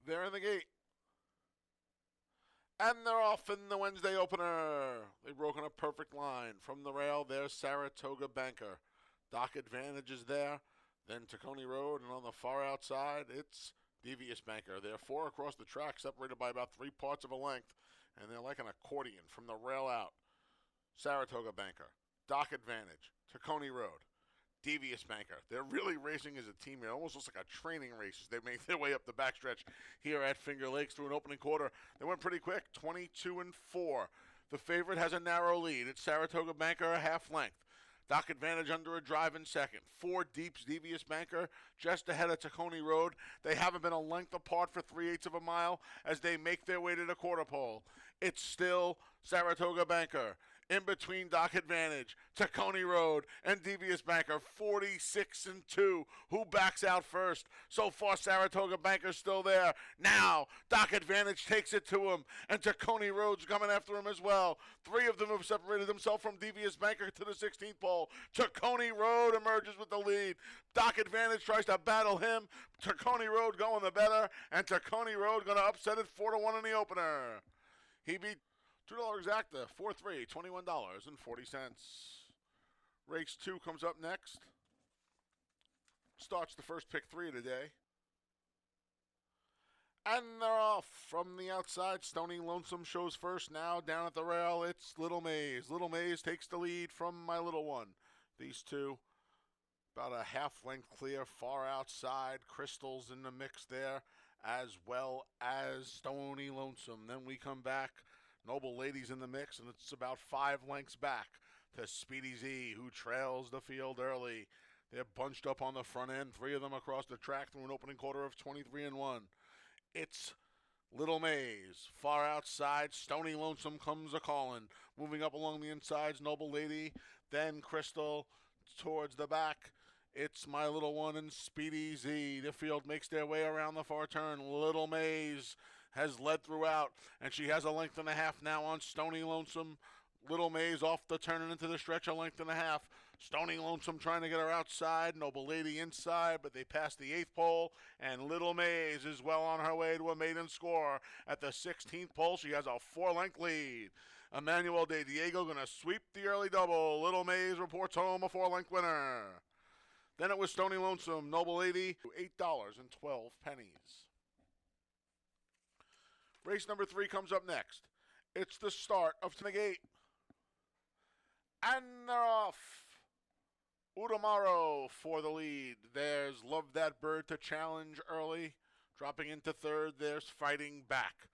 They're in the gate. And they're off in the Wednesday opener. They've broken a perfect line. From the rail, there's Saratoga Banker. Dock Advantage is there. Then Tacony Road, and on the far outside, it's Devious Banker. They're four across the track, separated by about 3 parts of a length, and they're like an accordion from the rail out. Saratoga Banker, Dock Advantage, Tacony Road, Devious Banker. They're really racing as a team. It almost looks like a training race as they make their way up the backstretch here at Finger Lakes through an opening quarter. They went pretty quick, 22-4. The favorite has a narrow lead. It's Saratoga Banker, a half length. Dock Advantage under a drive in second. 4 deeps, Devious Banker just ahead of Tacony Road. They haven't been a length apart for 3/8 of a mile as they make their way to the quarter pole. It's still Saratoga Banker. In between Dock Advantage, Tacony Road, and Devious Banker, 46-2. Who backs out first? So far, Saratoga Banker's still there. Now, Dock Advantage takes it to him, and Tacony Road's coming after him as well. 3 of them have separated themselves from Devious Banker to the 16th pole. Tacony Road emerges with the lead. Dock Advantage tries to battle him. Tacony Road going the better, and Tacony Road going to upset it 4-1 in the opener. He beat $2 exacta, 4-3, $21.40. Race 2 comes up next. Starts the first pick 3 of the day. And they're off from the outside. Stony Lonesome shows first. Now down at the rail, it's Little Maze. Little Maze takes the lead from My Little One. These two about a half length clear, far outside. Crystal's in the mix there, as well as Stony Lonesome. Then we come back. Noble Lady's in the mix, and it's about 5 lengths back to Speedy Z, who trails the field early. They're bunched up on the front end, 3 of them across the track through an opening quarter of 23-1. It's Little Maze. Far outside, Stony Lonesome comes a-calling. Moving up along the insides, Noble Lady, then Crystal towards the back. It's My Little One and Speedy Z. The field makes their way around the far turn. Little Maze has led throughout, and she has a length and a half now on Stony Lonesome. Little Maze off the turn and into the stretch, a length and a half. Stony Lonesome trying to get her outside. Noble Lady inside, but they pass the 8th pole, and Little Maze is well on her way to a maiden score. At the 16th pole, she has a 4-length lead. Emmanuel De Diego going to sweep the early double. Little Maze reports home a 4-length winner. Then it was Stony Lonesome, Noble Lady, $8.12. Race number 3 comes up next. It's the start of the gate. And they're off. Udamaro for the lead. There's Love That Bird to challenge early. Dropping into 3rd, there's Fighting Back.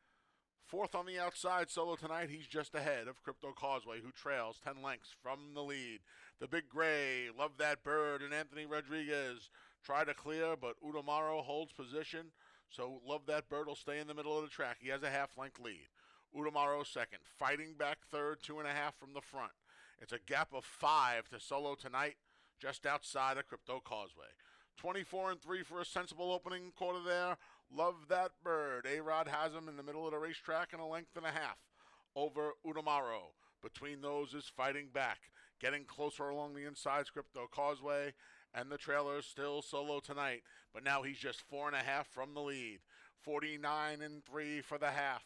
4th on the outside, solo tonight, he's just ahead of Crypto Causeway, who trails 10 lengths from the lead. The Big Gray, Love That Bird, and Anthony Rodriguez try to clear, but Udamaro holds position. So Love That Bird will stay in the middle of the track. He has a half-length lead. Udamaro 2nd. Fighting Back 3rd, 2.5 from the front. It's a gap of 5 to solo tonight, just outside of Crypto Causeway. 24-3 for a sensible opening quarter there. Love That Bird. A-Rod has him in the middle of the racetrack and a length and a half over Udamaro. Between those is Fighting Back. Getting closer along the inside, Crypto Causeway. And the trailer is still solo tonight, but now he's just 4.5 from the lead. 49-3 for the half.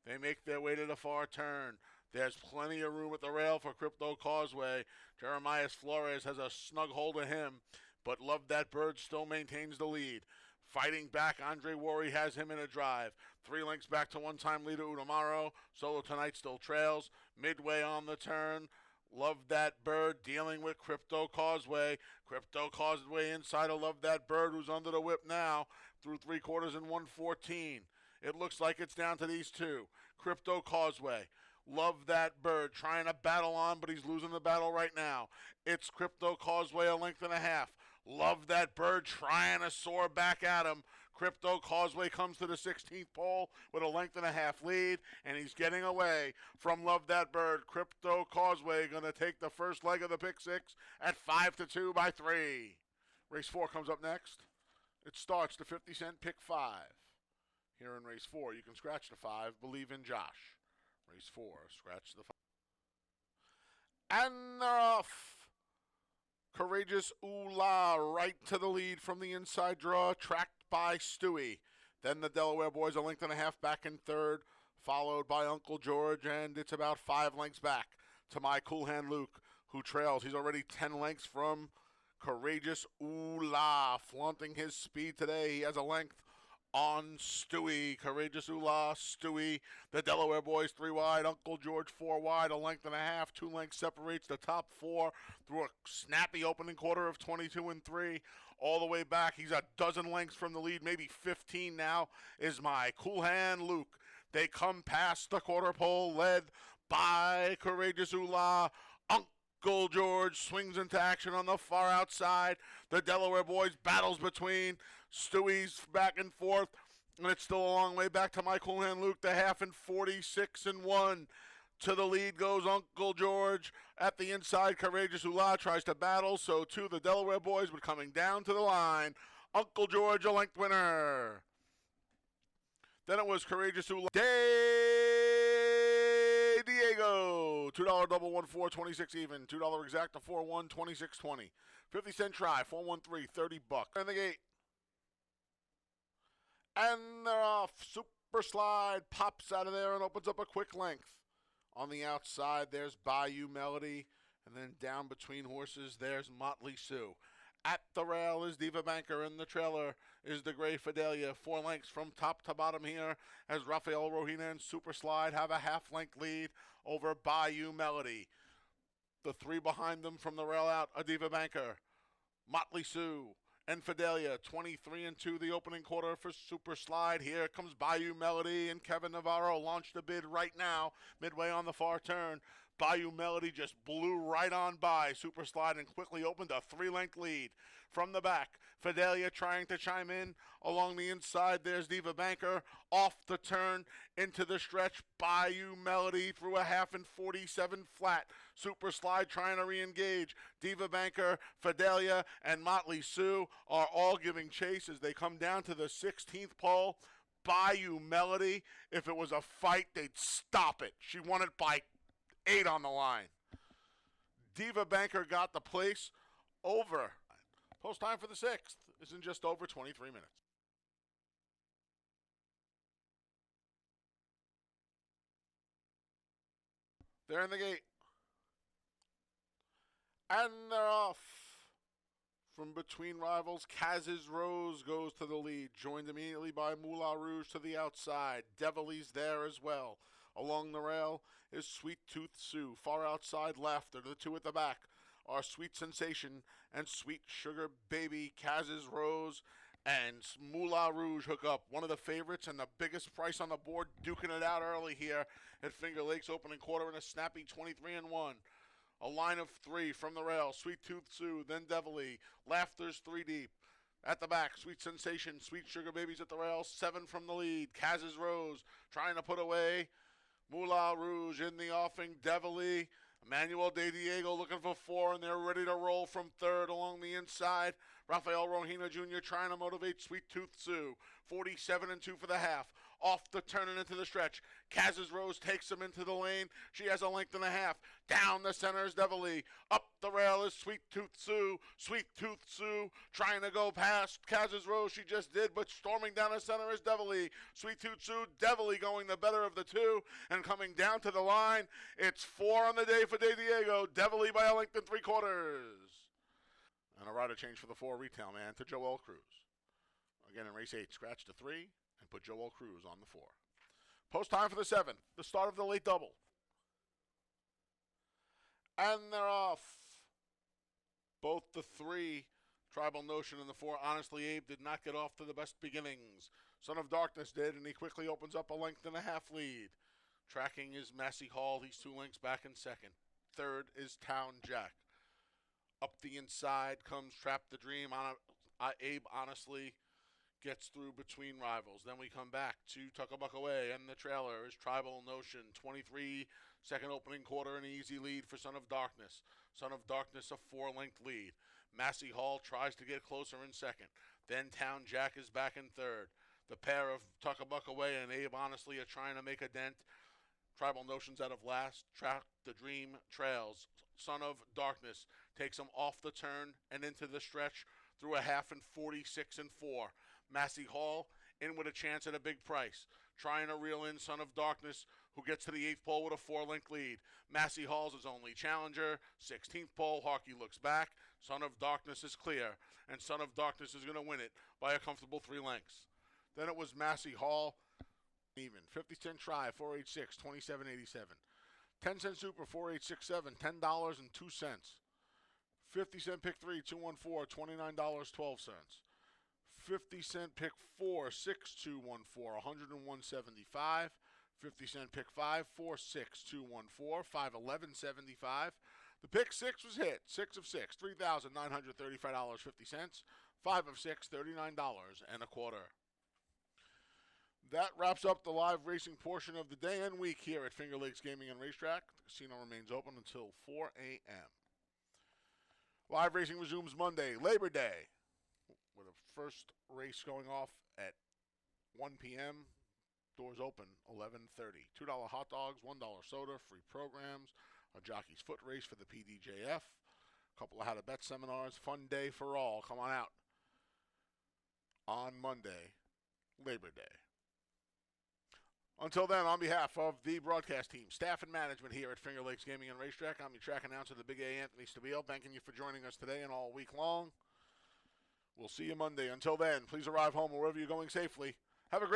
They make their way to the far turn. There's plenty of room at the rail for Crypto Causeway. Jeremias Flores has a snug hold of him, but Love That Bird still maintains the lead. Fighting Back, Andre Worry has him in a drive. 3 lengths back to one-time leader Udamaro. Solo tonight still trails. Midway on the turn, Love That Bird dealing with Crypto Causeway. Crypto Causeway inside of Love That Bird, who's under the whip now through 3/4 and 1:14. It looks like it's down to these two. Crypto Causeway. Love That Bird trying to battle on, but he's losing the battle right now. It's Crypto Causeway, a length and a half. Love That Bird trying to soar back at him. Crypto Causeway comes to the 16th pole with a length and a half lead, and he's getting away from Love That Bird. Crypto Causeway going to take the first leg of the pick 6 at 5-2 by 3. Race 4 comes up next. It starts the 50-cent pick 5. Here in race 4, you can scratch the 5, believe in Josh. Race 4, scratch the 5. And they're off. Courageous Ooh La right to the lead from the inside draw, tracked by Stewie. Then the Delaware boys a length and a half back in third, followed by Uncle George, and it's about 5 lengths back to My Cool Hand Luke, who trails. He's already 10 lengths from Courageous Ooh La, flaunting his speed today. He has a length on Stewie. Courageous Ooh La, Stewie. The Delaware boys 3 wide. Uncle George 4 wide. A length and a half. 2 lengths separates the top 4 through a snappy opening quarter of 22 and 3. All the way back. He's a dozen lengths from the lead, maybe 15 now, is My Cool Hand Luke. They come past the quarter pole, led by Courageous Ooh La. Uncle George swings into action on the far outside. The Delaware boys battles between Stewie's back and forth, and it's still a long way back to My Cool Hand Luke. The half in 46 and 1. To the lead goes Uncle George. At the inside, Courageous Ooh La tries to battle, so too the Delaware boys, but coming down to the line. Uncle George, a length winner. Then it was Courageous Ooh La. Diego, $2 double, 1-4, 26 even. $2 exact to 4-1, 26-20. 50-cent try, 4-1-3, $30. In the gate. And they're off. Super Slide pops out of there and opens up a quick length. On the outside, there's Bayou Melody. And then down between horses, there's Motley Sue. At the rail is Diva Banker, and the trailer is the Gray Fidelia. 4 lengths from top to bottom here as Rafael Rohina and Super Slide have a half-length lead over Bayou Melody. The 3 behind them from the rail out, a Diva Banker, Motley Sue, and Fidelia. 23 and 2 the opening quarter for Super Slide. Here comes Bayou Melody, and Kevin Navarro launched a bid right now, midway on the far turn. Bayou Melody just blew right on by Super Slide and quickly opened a 3-length lead. From the back, Fidelia trying to chime in. Along the inside, there's Diva Banker. Off the turn, into the stretch, Bayou Melody through a half in 47 flat. Super Slide trying to re-engage. Diva Banker, Fidelia, and Motley Sue are all giving chase as they come down to the 16th pole. Bayou Melody, if it was a fight, they'd stop it. She won it by 8 on the line. Diva Banker got the place over. Post time for the 6th is in just over 23 minutes. They're in the gate. And they're off. From between rivals, Kaz's Rose goes to the lead, joined immediately by Moulin Rouge to the outside. Devily's there as well. Along the rail is Sweet Tooth Sue. Far outside Laughter. The 2 at the back are Sweet Sensation and Sweet Sugar Baby. Kaz's Rose and Moulin Rouge hook up. One of the favorites and the biggest price on the board, duking it out early here at Finger Lakes opening quarter in a snappy 23 and 1. A line of 3 from the rail. Sweet Tooth Sue, then Devily. Laughter's 3 deep. At the back, Sweet Sensation, Sweet Sugar Babies at the rail. 7 from the lead. Kaz's Rose trying to put away Moulin Rouge in the offing. Devily, Emmanuel De Diego looking for 4, and they're ready to roll from third along the inside. Rafael Rohina Jr. trying to motivate Sweet Tooth Sue. 47 and 2 for the half. Off the turn and into the stretch. Kaz's Rose takes him into the lane. She has a length and a half. Down the center is Devily. Up the rail is Sweet Tooth Sue. Sweet Tooth Sue trying to go past Kaz's Rose. She just did, but storming down the center is Devily. Sweet Tooth Sue, Devily going the better of the 2 and coming down to the line. It's 4 on the day for De Diego. Devily by a length and 3/4. And a rider change for the 4 retail man to Joel Cruz. Again in race 8, scratch to 3 and put Joel Cruz on the 4. Post time for the 7th, the start of the late double. And they're off. Both the 3, Tribal Notion, and the 4, Honestly Abe, did not get off to the best beginnings. Son of Darkness did, and he quickly opens up a length and a half lead. Tracking is Massey Hall. He's 2 lengths back in second. Third is Town Jack. Up the inside comes Trap the Dream. Abe honestly gets through between rivals. Then we come back to Tuckabuck Away, and the trailer is Tribal Notion. 23, second opening quarter, an easy lead for Son of Darkness. Son of Darkness, a 4-length lead. Massey Hall tries to get closer in second. Then Town Jack is back in third. The pair of Tuckabuck Away and Abe honestly are trying to make a dent. Tribal Notions out of last. Trap the Dream trails. Son of Darkness takes him off the turn and into the stretch through a half in 46 and 4. Massey Hall in with a chance at a big price. Trying to reel in Son of Darkness, who gets to the 8th pole with a 4-length lead. Massey Hall's his only challenger. 16th pole, Harkey looks back. Son of Darkness is clear, and Son of Darkness is going to win it by a comfortable 3 lengths. Then it was Massey Hall, even. 50-cent try, 486, 27.87. 10-cent super, 4867, $10.02. 50-cent pick 3, 214, $29.12. 50-cent pick 4, 6214, $101.75. 50-cent pick 5, 46214, $511.75. The pick 6 was hit, 6 of 6, $3,935.50. 5 of 6, $39.25. That wraps up the live racing portion of the day and week here at Finger Lakes Gaming and Racetrack. The casino remains open until 4 a.m. Live racing resumes Monday, Labor Day, with a first race going off at 1 p.m. Doors open 11:30. $2 hot dogs, $1 soda, free programs, a jockey's foot race for the PDJF, a couple of how to bet seminars, fun day for all. Come on out on Monday, Labor Day. Until then, on behalf of the broadcast team, staff, and management here at Finger Lakes Gaming and Racetrack, I'm your track announcer, the Big A, Anthony Stabile, thanking you for joining us today and all week long. We'll see you Monday. Until then, please arrive home wherever you're going safely. Have a great